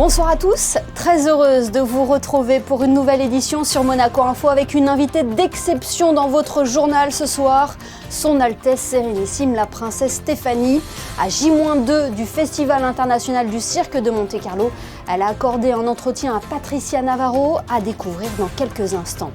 Bonsoir à tous, très heureuse de vous retrouver pour une nouvelle édition sur Monaco Info avec une invitée d'exception dans votre journal ce soir, Son Altesse Sérénissime la Princesse Stéphanie. À J-2 du Festival International du Cirque de Monte-Carlo, elle a accordé un entretien à Patricia Navarro, à découvrir dans quelques instants.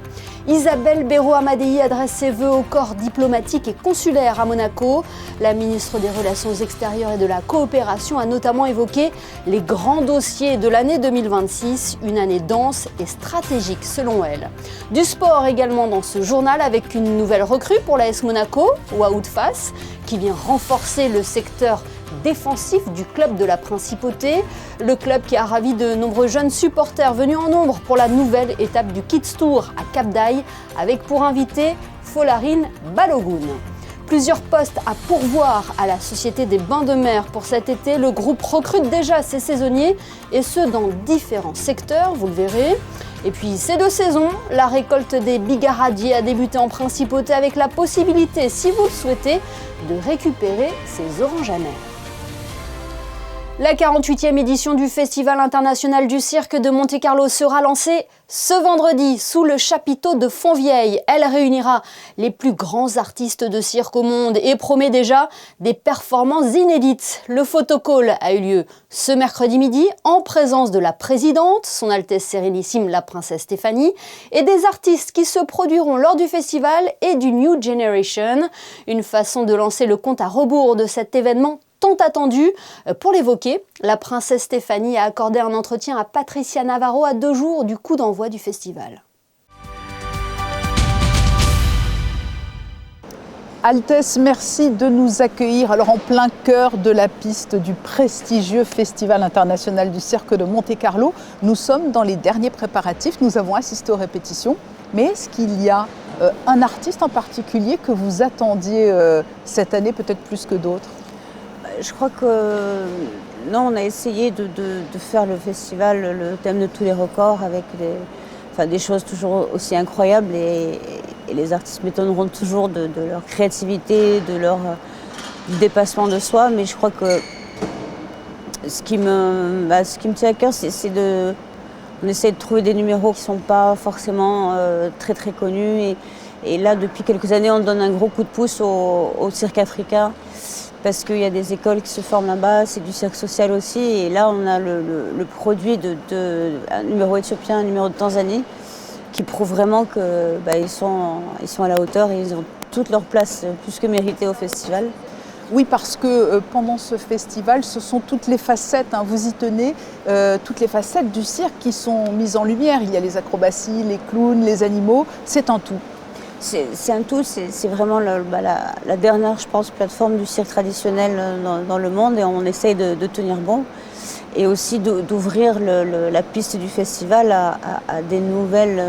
Isabelle Béraud-Amadei adresse ses vœux au corps diplomatique et consulaire à Monaco. La ministre des Relations extérieures et de la coopération a notamment évoqué les grands dossiers de l'année 2026, une année dense et stratégique selon elle. Du sport également dans ce journal avec une nouvelle recrue pour l'AS Monaco, Wout Fass, qui vient renforcer le secteur défensif du club de la Principauté, le club qui a ravi de nombreux jeunes supporters venus en nombre pour la nouvelle étape du Kids Tour à Cap d'Aille, avec pour invité Folarin Balogun. Plusieurs postes à pourvoir à la Société des Bains de Mer pour cet été. Le groupe recrute déjà ses saisonniers et ce dans différents secteurs, vous le verrez. Et puis c'est de saison, la récolte des bigaradiers a débuté en Principauté avec la possibilité, si vous le souhaitez, de récupérer ces oranges à mer. La 48e édition du Festival International du Cirque de Monte-Carlo sera lancée ce vendredi sous le chapiteau de Fontvieille. Elle réunira les plus grands artistes de cirque au monde et promet déjà des performances inédites. Le photocall a eu lieu ce mercredi midi en présence de la présidente, Son Altesse Sérénissime la Princesse Stéphanie, et des artistes qui se produiront lors du festival et du New Generation. Une façon de lancer le compte à rebours de cet événement tant attendu. Pour l'évoquer, la princesse Stéphanie a accordé un entretien à Patricia Navarro à 2 jours du coup d'envoi du festival. Altesse, merci de nous accueillir alors en plein cœur de la piste du prestigieux Festival International du Cirque de Monte-Carlo. Nous sommes dans les derniers préparatifs, nous avons assisté aux répétitions, mais est-ce qu'il y a un artiste en particulier que vous attendiez cette année peut-être plus que d'autres ? Je crois que non, on a essayé de faire le festival, le thème de tous les records, avec des choses toujours aussi incroyables et les artistes m'étonneront toujours de leur créativité, de leur dépassement de soi. Mais je crois que ce qui me tient à cœur, on essaie de trouver des numéros qui ne sont pas forcément très très connus. Et là, depuis quelques années, on donne un gros coup de pouce au cirque africain. Parce qu'il y a des écoles qui se forment là-bas, c'est du cirque social aussi. Et là, on a le produit un numéro éthiopien, un numéro de Tanzanie, qui prouve vraiment qu'ils sont à la hauteur et ils ont toute leur place plus que méritée au festival. Oui, parce que pendant ce festival, ce sont toutes les facettes, vous y tenez, toutes les facettes du cirque qui sont mises en lumière. Il y a les acrobaties, les clowns, les animaux, c'est un tout. C'est un tout, c'est vraiment la dernière, je pense, plateforme du cirque traditionnel dans le monde et on essaye de tenir bon. Et aussi d'ouvrir la piste du festival à des nouvelles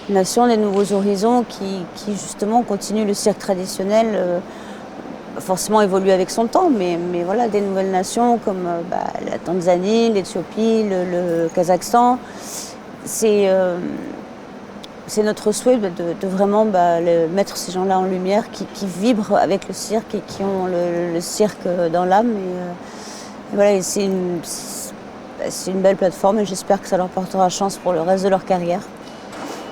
nations, des nouveaux horizons qui justement continuent le cirque traditionnel, forcément évolue avec son temps, mais voilà, des nouvelles nations comme la Tanzanie, l'Éthiopie, le Kazakhstan. C'est notre souhait de vraiment mettre ces gens-là en lumière, qui vibrent avec le cirque et qui ont le cirque dans l'âme. Et voilà, c'est une belle plateforme et j'espère que ça leur portera chance pour le reste de leur carrière.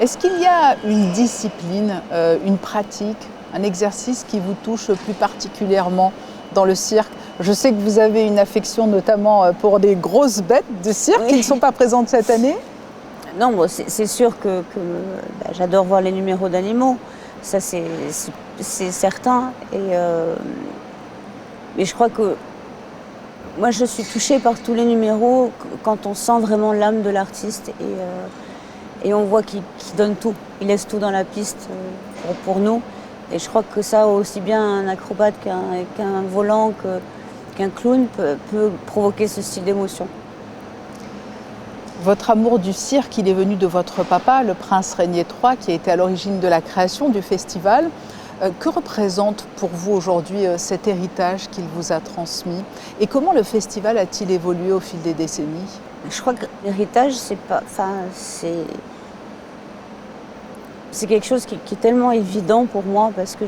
Est-ce qu'il y a une discipline, une pratique, un exercice qui vous touche plus particulièrement dans le cirque ? Je sais que vous avez une affection notamment pour des grosses bêtes de cirque qui ne sont pas présentes cette année. Non, bon, c'est sûr que j'adore voir les numéros d'animaux, ça c'est certain. Mais je crois que moi je suis touchée par tous les numéros quand on sent vraiment l'âme de l'artiste et on voit qu'il donne tout, il laisse tout dans la piste pour nous. Et je crois que ça, aussi bien un acrobate qu'un volant, qu'un clown peut provoquer ce style d'émotion. Votre amour du cirque, il est venu de votre papa, le prince Régnier III, qui a été à l'origine de la création du festival. Que représente pour vous aujourd'hui cet héritage qu'il vous a transmis? Et comment le festival a-t-il évolué au fil des décennies? Je crois que l'héritage, c'est quelque chose qui est tellement évident pour moi parce que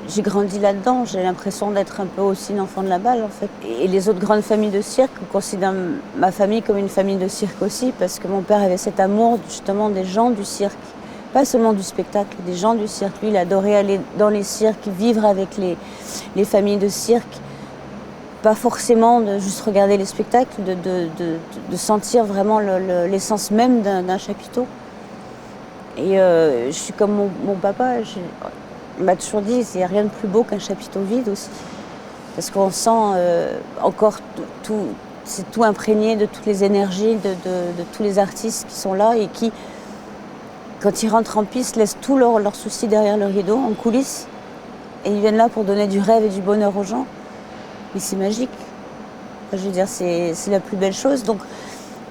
j'ai grandi là-dedans, j'ai l'impression d'être un peu aussi une enfant de la balle en fait. Et les autres grandes familles de cirque considèrent ma famille comme une famille de cirque aussi, parce que mon père avait cet amour justement des gens du cirque. Pas seulement du spectacle, des gens du cirque. Lui, il adorait aller dans les cirques, vivre avec les familles de cirque. Pas forcément de juste regarder les spectacles, de sentir vraiment l'essence même d'un chapiteau. Et je suis comme mon papa, il m'a toujours dit, il n'y a rien de plus beau qu'un chapiteau vide aussi. Parce qu'on sent encore c'est tout imprégné de toutes les énergies, de tous les artistes qui sont là et qui, quand ils rentrent en piste, laissent tous leurs soucis derrière le rideau, en coulisses. Et ils viennent là pour donner du rêve et du bonheur aux gens. Mais c'est magique. Je veux dire, c'est la plus belle chose. Donc,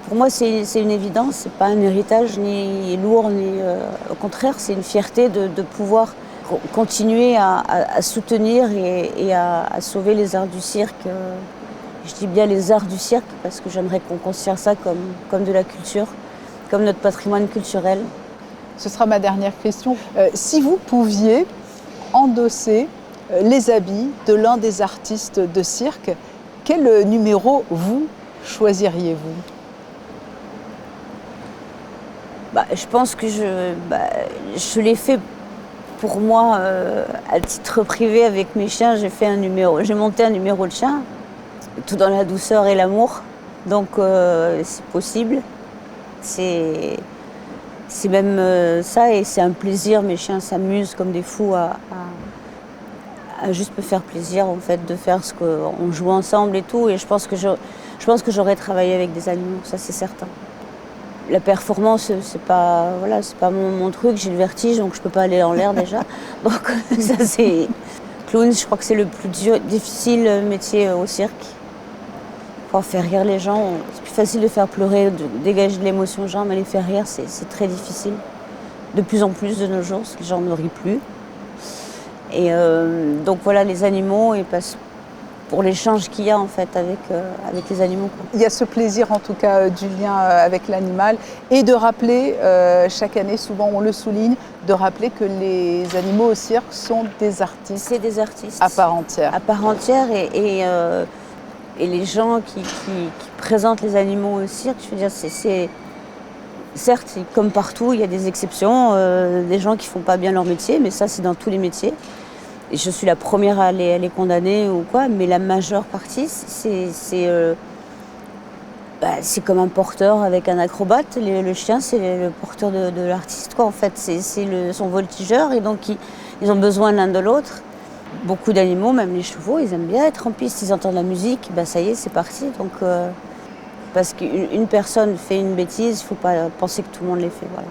pour moi, c'est une évidence. C'est pas un héritage ni lourd, ni au contraire, c'est une fierté de pouvoir continuer à soutenir et à sauver les arts du cirque. Je dis bien les arts du cirque parce que j'aimerais qu'on considère ça comme de la culture, comme notre patrimoine culturel. Ce sera ma dernière question. Si vous pouviez endosser les habits de l'un des artistes de cirque, quel numéro vous choisiriez-vous ? Je pense que je l'ai fait pour moi à titre privé avec mes chiens. J'ai monté un numéro de chien, tout dans la douceur et l'amour. Donc c'est possible. C'est même ça et c'est un plaisir. Mes chiens s'amusent comme des fous à juste me faire plaisir en fait de faire ce qu'on joue ensemble et tout. Et je pense que j'aurais travaillé avec des animaux, ça c'est certain. La performance, c'est pas mon truc. J'ai le vertige donc je peux pas aller en l'air déjà. Donc ça c'est clown. Je crois que c'est le plus difficile métier au cirque. Pour faire rire les gens, c'est plus facile de faire pleurer, de dégager de l'émotion aux gens, mais les faire rire, c'est très difficile. De plus en plus de nos jours, parce que les gens ne rient plus. Et donc voilà, les animaux, et pour l'échange qu'il y a en fait avec les animaux. Il y a ce plaisir en tout cas du lien avec l'animal et de rappeler, chaque année, souvent on le souligne, de rappeler que les animaux au cirque sont des artistes. C'est des artistes. À part entière. À part entière et les gens qui présentent les animaux au cirque, je veux dire, certes, comme partout, il y a des exceptions, des gens qui font pas bien leur métier, mais ça, c'est dans tous les métiers. Et je suis la première à les condamner ou quoi, mais la majeure partie, c'est comme un porteur avec un acrobate. Le chien, c'est le porteur de l'artiste, quoi, en fait. C'est son voltigeur, et donc ils ont besoin l'un de l'autre. Beaucoup d'animaux, même les chevaux, ils aiment bien être en piste, ils entendent la musique, ça y est, c'est parti. Donc, parce qu'une personne fait une bêtise, il ne faut pas penser que tout le monde les fait. Voilà.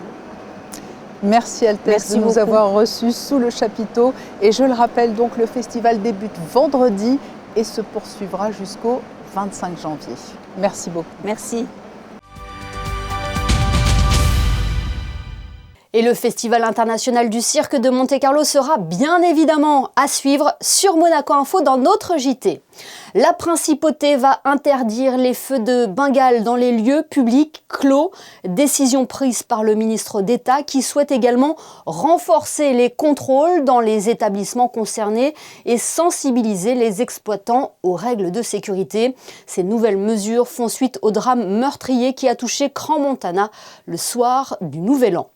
Merci Altesse de nous avoir reçus sous le chapiteau. Et je le rappelle, donc le festival débute vendredi et se poursuivra jusqu'au 25 janvier. Merci beaucoup. Merci. Et le Festival international du cirque de Monte-Carlo sera bien évidemment à suivre sur Monaco Info dans notre JT. La principauté va interdire les feux de Bengale dans les lieux publics clos. Décision prise par le ministre d'État qui souhaite également renforcer les contrôles dans les établissements concernés et sensibiliser les exploitants aux règles de sécurité. Ces nouvelles mesures font suite au drame meurtrier qui a touché Crans-Montana le soir du Nouvel An.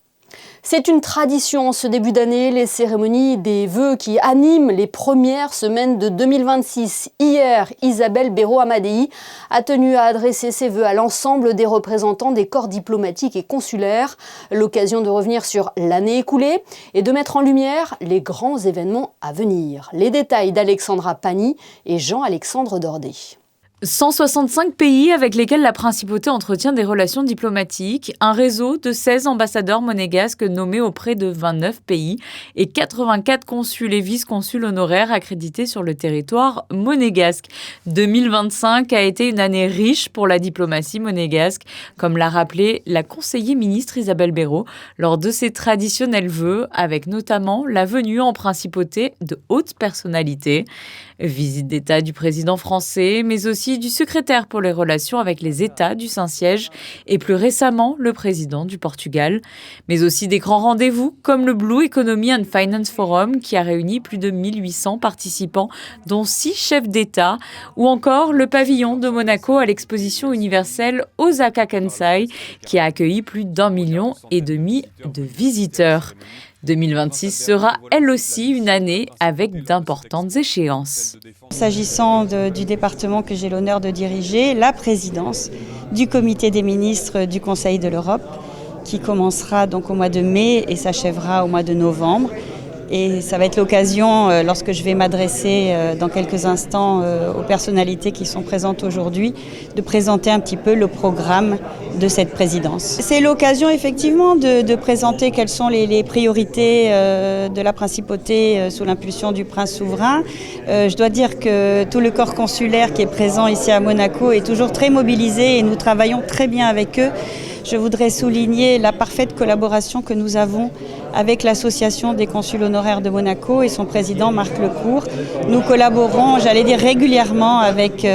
C'est une tradition en ce début d'année, les cérémonies des vœux qui animent les premières semaines de 2026. Hier, Isabelle Béraud-Amadei a tenu à adresser ses vœux à l'ensemble des représentants des corps diplomatiques et consulaires. L'occasion de revenir sur l'année écoulée et de mettre en lumière les grands événements à venir. Les détails d'Alexandra Pani et Jean-Alexandre Dordet. 165 pays avec lesquels la principauté entretient des relations diplomatiques, un réseau de 16 ambassadeurs monégasques nommés auprès de 29 pays et 84 consuls et vice-consuls honoraires accrédités sur le territoire monégasque. 2025 a été une année riche pour la diplomatie monégasque, comme l'a rappelé la conseillère ministre Isabelle Béraud lors de ses traditionnels vœux, avec notamment la venue en principauté de hautes personnalités. Visite d'État du président français, mais aussi aussi du secrétaire pour les relations avec les États du Saint-Siège et plus récemment le président du Portugal. Mais aussi des grands rendez-vous comme le Blue Economy and Finance Forum qui a réuni plus de 1800 participants dont 6 chefs d'État ou encore le pavillon de Monaco à l'exposition universelle Osaka Kansai qui a accueilli plus d'1,5 million de visiteurs. 2026 sera elle aussi une année avec d'importantes échéances. S'agissant du département que j'ai l'honneur de diriger, la présidence du comité des ministres du Conseil de l'Europe qui commencera donc au mois de mai et s'achèvera au mois de novembre. Et ça va être l'occasion, lorsque je vais m'adresser dans quelques instants aux personnalités qui sont présentes aujourd'hui, de présenter un petit peu le programme de cette présidence. C'est l'occasion effectivement de présenter quelles sont les priorités de la principauté sous l'impulsion du prince souverain. Je dois dire que tout le corps consulaire qui est présent ici à Monaco est toujours très mobilisé et nous travaillons très bien avec eux. Je voudrais souligner la parfaite collaboration que nous avons avec l'Association des consuls honoraires de Monaco et son président Marc Lecourt. Nous collaborons, j'allais dire, régulièrement avec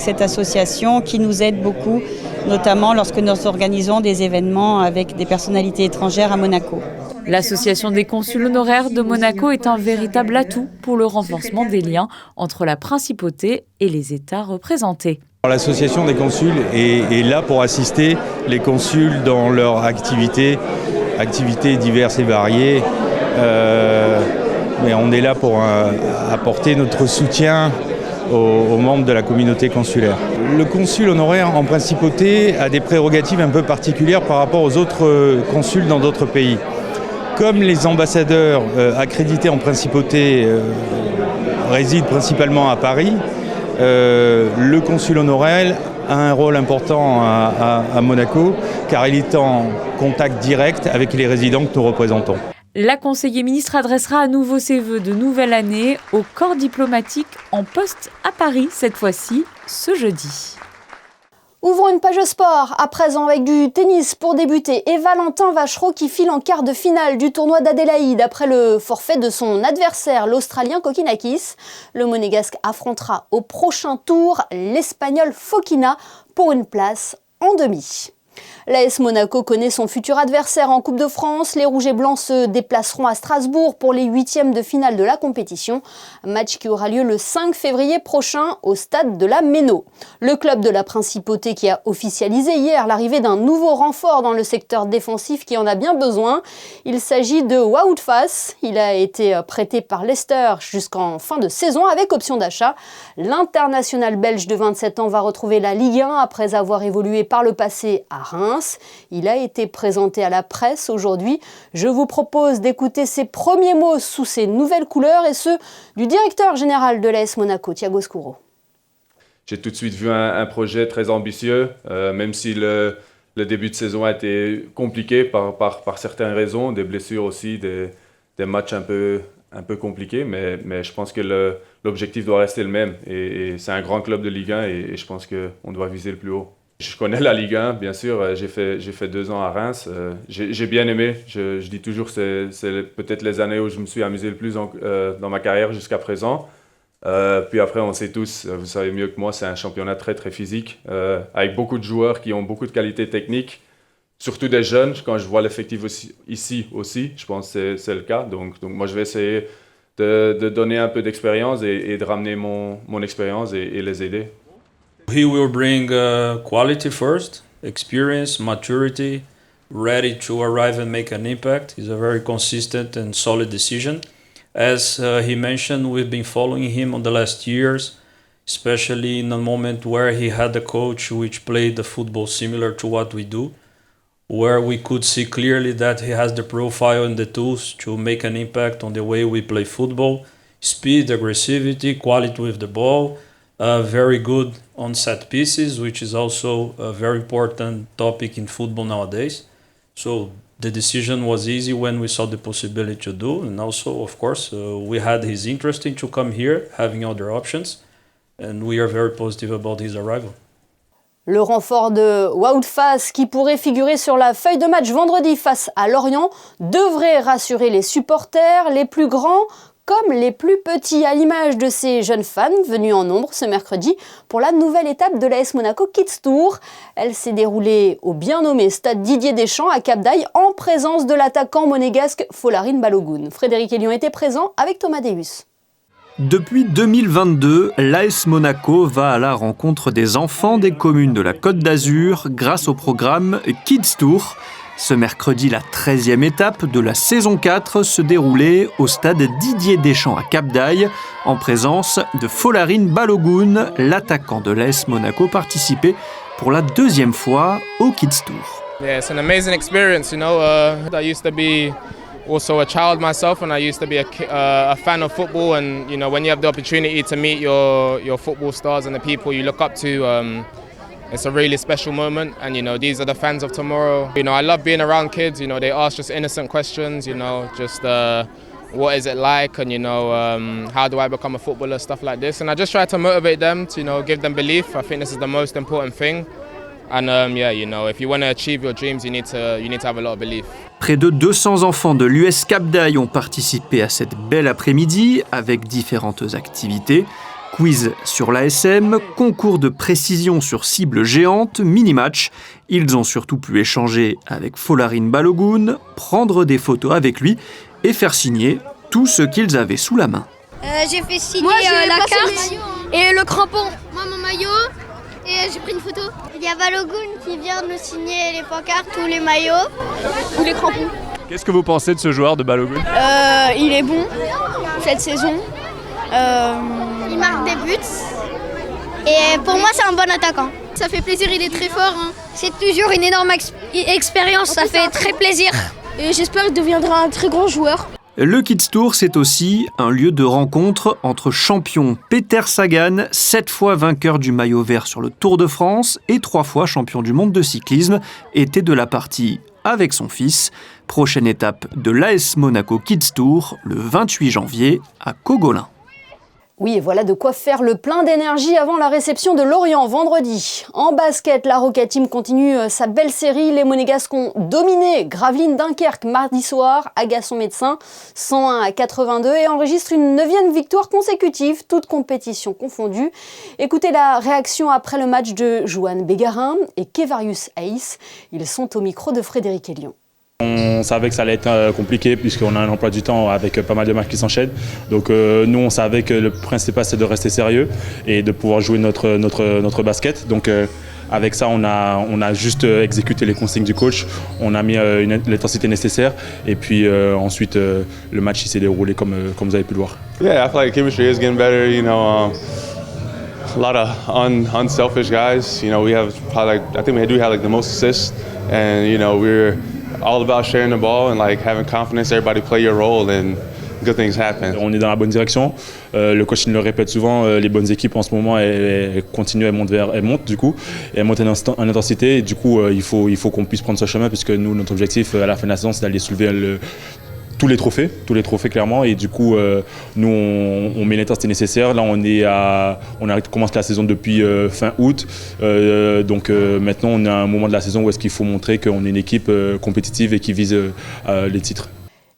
cette association qui nous aide beaucoup, notamment lorsque nous organisons des événements avec des personnalités étrangères à Monaco. L'Association des consuls honoraires de Monaco est un véritable atout pour le renforcement des liens entre la principauté et les États représentés. L'association des consuls est là pour assister les consuls dans leurs activités diverses et variées. Mais on est là pour apporter notre soutien aux membres de la communauté consulaire. Le consul honoraire en principauté a des prérogatives un peu particulières par rapport aux autres consuls dans d'autres pays. Comme les ambassadeurs accrédités en principauté résident principalement à Paris, le consul honoraire a un rôle important à Monaco car il est en contact direct avec les résidents que nous représentons. La conseillère ministre adressera à nouveau ses vœux de nouvelle année au corps diplomatique en poste à Paris, cette fois-ci ce jeudi. Ouvrons une page sport, à présent avec du tennis pour débuter et Valentin Vachereau qui file en quart de finale du tournoi d'Adélaïde après le forfait de son adversaire, l'Australien Kokkinakis. Le Monégasque affrontera au prochain tour l'Espagnol Fokina pour une place en demi. L'AS Monaco connaît son futur adversaire en Coupe de France. Les Rouges et Blancs se déplaceront à Strasbourg pour les huitièmes de finale de la compétition. Match qui aura lieu le 5 février prochain au stade de la Méno. Le club de la Principauté qui a officialisé hier l'arrivée d'un nouveau renfort dans le secteur défensif qui en a bien besoin. Il s'agit de Wout Faes. Il a été prêté par Leicester jusqu'en fin de saison avec option d'achat. L'international belge de 27 ans va retrouver la Ligue 1 après avoir évolué par le passé à Reims. Il a été présenté à la presse aujourd'hui. Je vous propose d'écouter ses premiers mots sous ses nouvelles couleurs et ceux du directeur général de l'AS Monaco, Thiago Scuro. J'ai tout de suite vu un projet très ambitieux, même si le début de saison a été compliqué par certaines raisons, des blessures aussi, des matchs un peu compliqués, mais je pense que l'objectif doit rester le même. Et c'est un grand club de Ligue 1 et je pense qu'on doit viser le plus haut. Je connais la Ligue 1, bien sûr. J'ai fait 2 ans à Reims. J'ai bien aimé. Je dis toujours que c'est peut-être les années où je me suis amusé le plus dans ma carrière jusqu'à présent. Puis après, on sait tous, vous savez mieux que moi, c'est un championnat très très physique, avec beaucoup de joueurs qui ont beaucoup de qualités techniques, surtout des jeunes. Quand je vois l'effectif ici aussi, je pense que c'est le cas. Donc moi, je vais essayer de donner un peu d'expérience et de ramener mon expérience et les aider. He will bring quality first, experience, maturity, ready to arrive and make an impact. He's a very consistent and solid decision. As he mentioned, we've been following him on the last years, especially in a moment where he had a coach which played the football similar to what we do, where we could see clearly that he has the profile and the tools to make an impact on the way we play football. Speed, aggressivity, quality with the ball. Very good on set pieces, which is also a very important topic in football nowadays. So the decision was easy when we saw the possibility to do, and also, of course, we had his interest in to come here, having other options, and we are very positive about his arrival. Le renfort de Wout Faes, qui pourrait figurer sur la feuille de match vendredi face à Lorient, devrait rassurer les supporters. Les plus grands comme les plus petits, à l'image de ces jeunes fans venus en nombre ce mercredi pour la nouvelle étape de l'AS Monaco Kids Tour. Elle s'est déroulée au bien nommé stade Didier Deschamps à Cap d'Aille en présence de l'attaquant monégasque Folarin Balogun. Frédéric Elion était présent avec Thomas Deus. Depuis 2022, l'AS Monaco va à la rencontre des enfants des communes de la Côte d'Azur grâce au programme Kids Tour. Ce mercredi, la 13e étape de la saison 4 se déroulait au stade Didier Deschamps à Cap d'Aille en présence de Folarin Balogun, l'attaquant de l'AS Monaco, participait pour la 2e fois au Kids Tour. Yeah, it's an amazing experience, you know. I used to be also a child myself, and I used to be a fan of football. And you know, when you have the opportunity to meet your football stars and the people you look up to, it's a really special moment. And you know, these are the fans of tomorrow. You know, I love being around kids. You know, they ask just innocent questions. You know, just what is it like, and you know, how do I become a footballer, stuff like this. And I just try to motivate them to, you know, give them belief. I think this is the most important thing. And yeah, you know, if you want to achieve your dreams, you need to have a lot of belief. Près de 200 enfants de l'US Cap d'Aille ont participé à cette belle après-midi avec différentes activités. Quiz sur l'ASM, concours de précision sur cible géante, mini-match. Ils ont surtout pu échanger avec Folarin Balogun, prendre des photos avec lui et faire signer tout ce qu'ils avaient sous la main. J'ai fait signer la carte et le crampon. Moi, mon maillot. Et j'ai pris une photo. Il y a Balogun qui vient de nous signer les pancartes ou les maillots ou les crampons. Qu'est-ce que vous pensez de ce joueur de Balogun ? Il est bon cette saison. Il marque des buts. Et pour moi, c'est un bon attaquant. Ça fait plaisir, il est très fort. Hein. C'est toujours une énorme expérience, ça fait très plaisir. Et j'espère qu'il deviendra un très grand joueur. Le Kids Tour, c'est aussi un lieu de rencontre entre champions. Peter Sagan, 7 fois vainqueur du maillot vert sur le Tour de France et 3 fois champion du monde de cyclisme, était de la partie avec son fils. Prochaine étape de l'AS Monaco Kids Tour, le 28 janvier à Cogolin. Oui, et voilà de quoi faire le plein d'énergie avant la réception de Lorient vendredi. En basket, la Roca Team continue sa belle série. Les Monégasques ont dominé Gravelines Dunkerque mardi soir à Gasson-Médecin, 101-82, et enregistre une 9e victoire consécutive, toutes compétitions confondues. Écoutez la réaction après le match de Johan Bégarin et Kevarius Ace. Ils sont au micro de Frédéric Elion. On savait que ça allait être compliqué puisqu'on a un emploi du temps avec pas mal de matchs qui s'enchaînent. Donc nous, on savait que le principal, c'est de rester sérieux et de pouvoir jouer notre basket. Donc avec ça, on a juste exécuté les consignes du coach. On a mis l'intensité nécessaire et puis ensuite, le match il s'est déroulé comme vous avez pu le voir. Yeah, I feel like chemistry is getting better. You know, a lot of unselfish guys. You know, we have probably I think we do have the most assists, and you know we're all about sharing the ball and having confidence. Everybody play your role and good things happen. On est dans la bonne direction. Le coach il le répète souvent. Les bonnes équipes en ce moment elles continuent, elles montent du coup, et elles montent en intensité. Et du coup, il faut qu'on puisse prendre ce chemin puisque nous, notre objectif à la fin de la saison, c'est d'aller soulever tous les trophées clairement, et du coup nous on met l'intensité nécessaire. Là on a commencé la saison depuis fin août, donc maintenant on est à un moment de la saison où est-ce qu'il faut montrer qu'on est une équipe compétitive et qui vise les titres.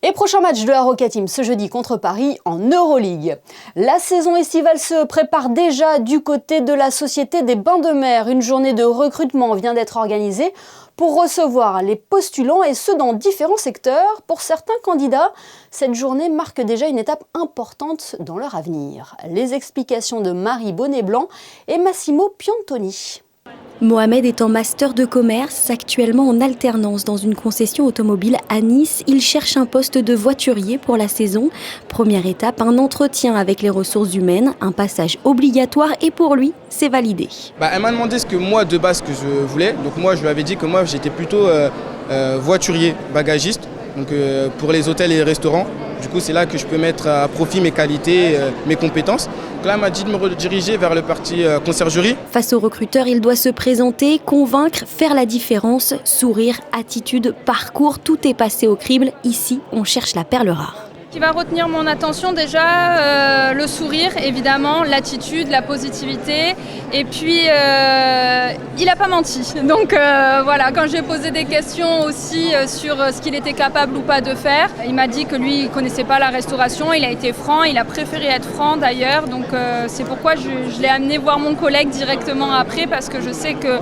Et prochain match de la Roca Team ce jeudi contre Paris en Euroleague. La saison estivale se prépare déjà du côté de la Société des Bains de Mer. Une journée de recrutement vient d'être organisée pour recevoir les postulants, et ceux dans différents secteurs. Pour certains candidats, cette journée marque déjà une étape importante dans leur avenir. Les explications de Marie Bonnet-Blanc et Massimo Piantoni. Mohamed est en master de commerce, actuellement en alternance dans une concession automobile à Nice. Il cherche un poste de voiturier pour la saison. Première étape, un entretien avec les ressources humaines, un passage obligatoire, et pour lui, c'est validé. Elle m'a demandé ce que moi de base que je voulais. Donc moi je lui avais dit que moi j'étais plutôt voiturier, bagagiste, donc pour les hôtels et les restaurants. Du coup c'est là que je peux mettre à profit mes qualités, mes compétences. Donc là elle m'a dit de me rediriger vers le parti conciergerie. Face au recruteur, il doit se présenter, convaincre, faire la différence. Sourire, attitude, parcours, tout est passé au crible. Ici, on cherche la perle rare. qui va retenir mon attention déjà, le sourire évidemment, l'attitude, la positivité et puis il n'a pas menti. Donc voilà, quand j'ai posé des questions aussi sur ce qu'il était capable ou pas de faire, il m'a dit que lui il ne connaissait pas la restauration, il a été franc, il a préféré être franc d'ailleurs, donc c'est pourquoi je l'ai amené voir mon collègue directement après parce que je sais que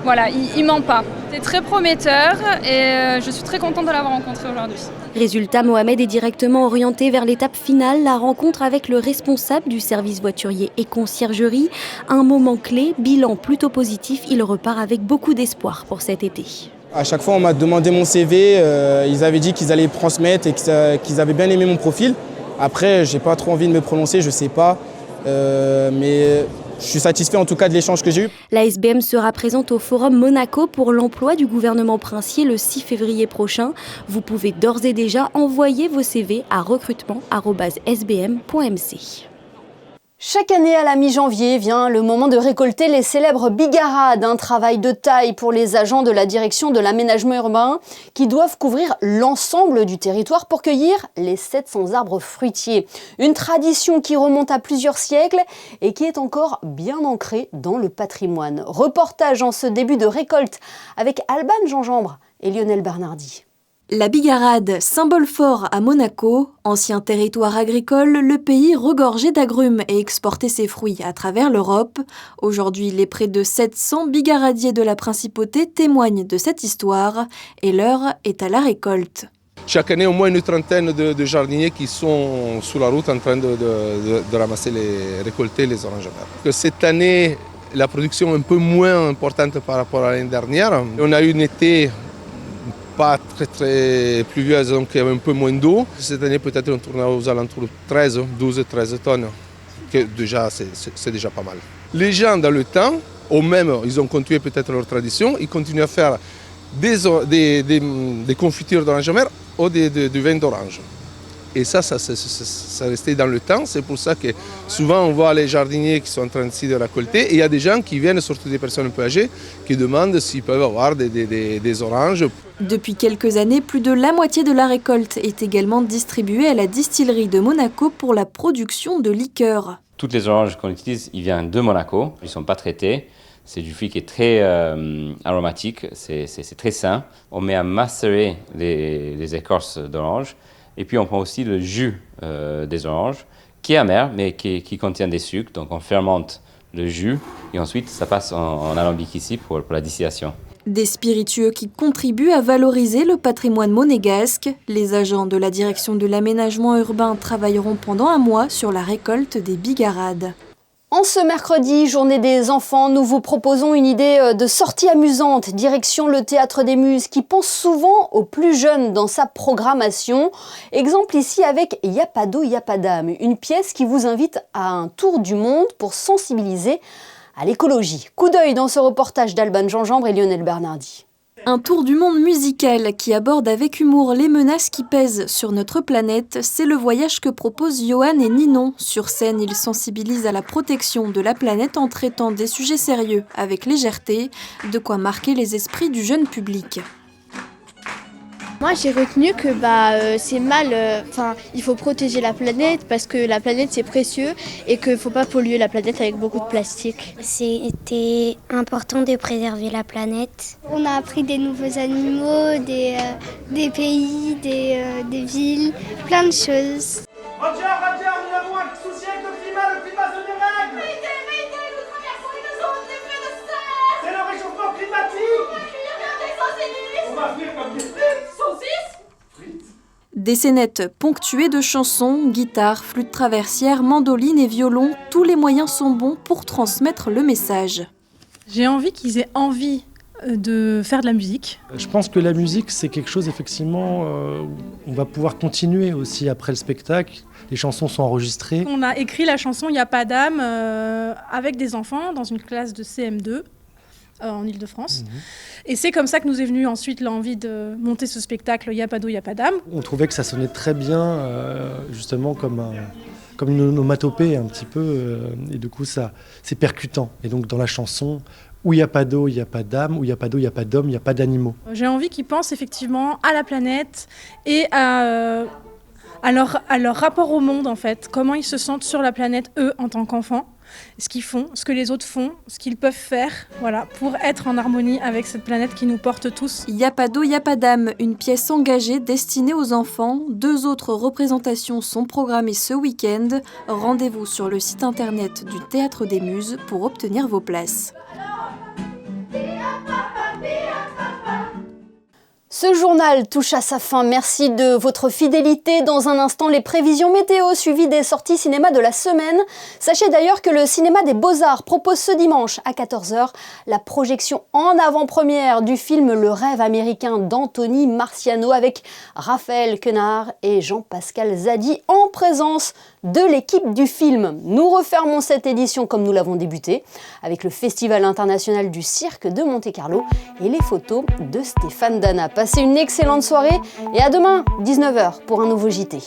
voilà, il ment pas. C'est très prometteur et je suis très contente de l'avoir rencontré aujourd'hui. Résultat, Mohamed est directement orienté vers l'étape finale, la rencontre avec le responsable du service voiturier et conciergerie. Un moment clé, bilan plutôt positif, il repart avec beaucoup d'espoir pour cet été. À chaque fois, on m'a demandé mon CV, ils avaient dit qu'ils allaient le transmettre et qu'ils avaient bien aimé mon profil. Après, j'ai pas trop envie de me prononcer, je sais pas, mais je suis satisfait en tout cas de l'échange que j'ai eu. La SBM sera présente au Forum Monaco pour l'emploi du gouvernement princier le 6 février prochain. Vous pouvez d'ores et déjà envoyer vos CV à recrutement@sbm.mc. Chaque année à la mi-janvier vient le moment de récolter les célèbres bigarades, un travail de taille pour les agents de la direction de l'aménagement urbain qui doivent couvrir l'ensemble du territoire pour cueillir les 700 arbres fruitiers. Une tradition qui remonte à plusieurs siècles et qui est encore bien ancrée dans le patrimoine. Reportage en ce début de récolte avec Alban Gingembre et Lionel Bernardi. La bigarade, symbole fort à Monaco, ancien territoire agricole, le pays regorgeait d'agrumes et exportait ses fruits à travers l'Europe. Aujourd'hui, les près de 700 bigaradiers de la principauté témoignent de cette histoire et l'heure est à la récolte. Chaque année, au moins une trentaine de jardiniers qui sont sur la route en train de ramasser, récolter les oranges verts. Cette année, la production est un peu moins importante par rapport à l'année dernière. On a eu un été pas très pluvieuse, donc il y avait un peu moins d'eau. Cette année, peut-être on tourne aux alentours de 12-13 tonnes, que déjà, c'est déjà pas mal. Les gens, dans le temps, ou même, ils ont continué peut-être leur tradition, ils continuent à faire des confitures d'orange vert ou du vin d'orange. Et ça restait dans le temps. C'est pour ça que souvent on voit les jardiniers qui sont en train de récolter. Et il y a des gens qui viennent, surtout des personnes un peu âgées, qui demandent s'ils peuvent avoir des oranges. Depuis quelques années, plus de la moitié de la récolte est également distribuée à la distillerie de Monaco pour la production de liqueurs. Toutes les oranges qu'on utilise, ils viennent de Monaco. Ils ne sont pas traités. C'est du fruit qui est très aromatique, c'est très sain. On met à macérer les écorces d'orange. Et puis on prend aussi le jus des oranges, qui est amer, mais qui contient des sucres. Donc on fermente le jus et ensuite ça passe en alambic ici pour la distillation. Des spiritueux qui contribuent à valoriser le patrimoine monégasque. Les agents de la direction de l'aménagement urbain travailleront pendant un mois sur la récolte des bigarades. En ce mercredi, journée des enfants, nous vous proposons une idée de sortie amusante, direction le Théâtre des Muses, qui pense souvent aux plus jeunes dans sa programmation. Exemple ici avec Y'a pas d'eau, y'a pas d'âme, une pièce qui vous invite à un tour du monde pour sensibiliser à l'écologie. Coup d'œil dans ce reportage d'Alban Gingembre et Lionel Bernardi. Un tour du monde musical qui aborde avec humour les menaces qui pèsent sur notre planète, c'est le voyage que proposent Johan et Ninon. Sur scène, ils sensibilisent à la protection de la planète en traitant des sujets sérieux avec légèreté, de quoi marquer les esprits du jeune public. Moi j'ai retenu que c'est mal, il faut protéger la planète parce que la planète c'est précieux et qu'il ne faut pas polluer la planète avec beaucoup de plastique. C'était important de préserver la planète. On a appris des nouveaux animaux, des pays, des villes, plein de choses. Roger, nous avons un souci avec le climat se dérègle. Vite, nous traversons une zone d'effet de serre. C'est le réchauffement climatique. On va venir comme des Des scénettes ponctuées de chansons, guitares, flûtes traversières, mandolines et violons, tous les moyens sont bons pour transmettre le message. J'ai envie qu'ils aient envie de faire de la musique. Je pense que la musique, c'est quelque chose, effectivement, on va pouvoir continuer aussi après le spectacle. Les chansons sont enregistrées. On a écrit la chanson Y'a pas d'âme avec des enfants dans une classe de CM2. En Ile-de-France. Et c'est comme ça que nous est venue ensuite l'envie de monter ce spectacle Y'a pas d'eau, y'a pas d'âme. On trouvait que ça sonnait très bien, justement comme une onomatopée un petit peu, et du coup ça c'est percutant. Et donc dans la chanson, où il n'y a pas d'eau, il n'y a pas d'âme, où il n'y a pas d'eau, il n'y a pas d'homme, il n'y a pas d'animaux. J'ai envie qu'ils pensent effectivement à la planète et à à leur rapport au monde en fait, comment ils se sentent sur la planète eux en tant qu'enfants, ce qu'ils font, ce que les autres font, ce qu'ils peuvent faire, voilà, pour être en harmonie avec cette planète qui nous porte tous. Y a pas d'eau, y a pas d'âme, une pièce engagée destinée aux enfants. 2 autres représentations sont programmées ce week-end. Rendez-vous sur le site internet du Théâtre des Muses pour obtenir vos places. Ce journal touche à sa fin. Merci de votre fidélité. Dans un instant, les prévisions météo suivies des sorties cinéma de la semaine. Sachez d'ailleurs que le cinéma des Beaux-Arts propose ce dimanche à 14h la projection en avant-première du film Le rêve américain d'Anthony Marciano avec Raphaël Quenard et Jean-Pascal Zadi en présence de l'équipe du film. Nous refermons cette édition comme nous l'avons débuté avec le Festival international du cirque de Monte-Carlo et les photos de Stéphane Dana. Passez une excellente soirée et à demain, 19h, pour un nouveau JT.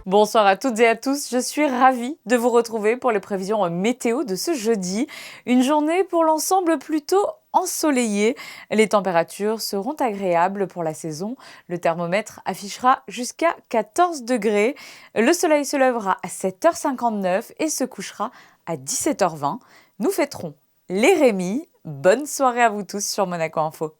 Bonsoir à toutes et à tous, je suis ravie de vous retrouver pour les prévisions météo de ce jeudi. Une journée pour l'ensemble plutôt ensoleillée. Les températures seront agréables pour la saison. Le thermomètre affichera jusqu'à 14 degrés. Le soleil se lèvera à 7h59 et se couchera à 17h20. Nous fêterons les Rémis. Bonne soirée à vous tous sur Monaco Info.